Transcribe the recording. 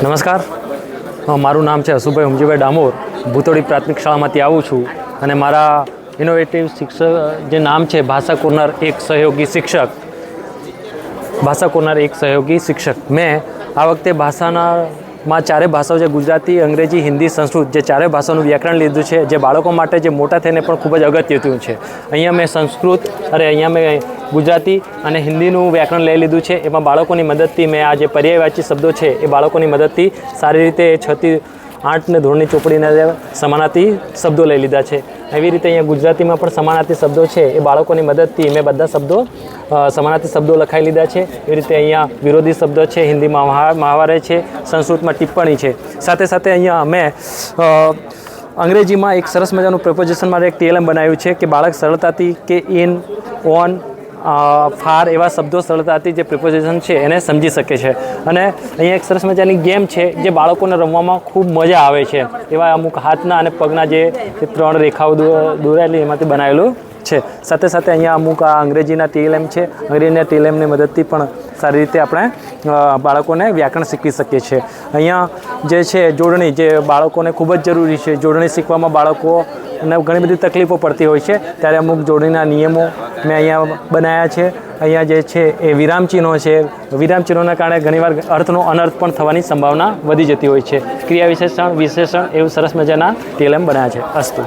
નમસ્કાર, મારું નામ છે અશુભાઈ હુમજીભાઈ ડામોર. ભૂતોડી પ્રાથમિક શાળામાંથી આવું છું અને મારા ઇનોવેટિવ શિક્ષક જે નામ છે ભાષા કોર્નર એક સહયોગી શિક્ષક. મેં આ વખતે ભાષામાં ચારે ભાષાઓ છે ગુજરાતી, અંગ્રેજી, હિન્દી, સંસ્કૃત જે ચારે ભાષાનું વ્યાકરણ લીધું છે, જે બાળકો માટે જે મોટા થઈને પણ ખૂબ જ અગત્યનું છે. અહીંયા મેં ગુજરાતી અને હિન્દીનું વ્યાકરણ લઈ લીધું છે. એમાં બાળકોની મદદથી મેં આ જે પર્યાયવાચી શબ્દો છે એ બાળકોની મદદથી સારી રીતે 6 થી 8 ધોરણની ચોપડીના સમાનાર્થી શબ્દો લઈ લીધા છે. એવી રીતે અહીંયા ગુજરાતીમાં પણ સમાનાર્થી શબ્દો છે એ બાળકોની મદદથી મેં બધા શબ્દો સમાનાર્થી શબ્દો લખાઈ લીધા છે. એવી રીતે અહીંયા વિરોધી શબ્દ છે, હિન્દીમાં મહાવરે છે, સંસ્કૃતમાં ટિપ્પણી છે. સાથે સાથે અહીંયા મેં અંગ્રેજીમાં એક સરસ મજાનું પ્રપોઝિશન માટે એક TLM બનાવ્યું છે કે બાળક સરળતાથી કે ઇન, ઓન, ફાર એવા શબ્દો સરળતાથી જે પ્રિપોઝિશન છે એને સમજી શકે છે. અને અહીંયા એક સરસ મજાની ગેમ છે જે બાળકોને રમવામાં ખૂબ મજા આવે છે. એવા અમુક હાથના અને પગના જે 3 રેખાઓ દોરાયેલી એમાંથી બનાવેલું છે. સાથે સાથે અહીંયા અમુક આ અંગ્રેજીના TLM છે. અંગ્રેજીના TLMની મદદથી પણ સારી રીતે આપણે બાળકોને વ્યાકરણ શીખવી શકીએ છીએ. અહીંયા જે છે જોડણી, જે બાળકોને ખૂબ જ જરૂરી છે. જોડણી શીખવામાં બાળકોને ઘણી બધી તકલીફો પડતી હોય છે, ત્યારે અમુક જોડણીના નિયમો મેં અહીંયા બનાવ્યા છે. અહીંયા જે છે એ વિરામચિહ્નો છે. વિરામચિહ્નોના કારણે ઘણીવાર અર્થનો અનર્થ પણ થવાની સંભાવના વધી જતી હોય છે. ક્રિયા વિશેષણ એવું સરસ મજાના TLM બનાવ્યા છે. અસ્તુ.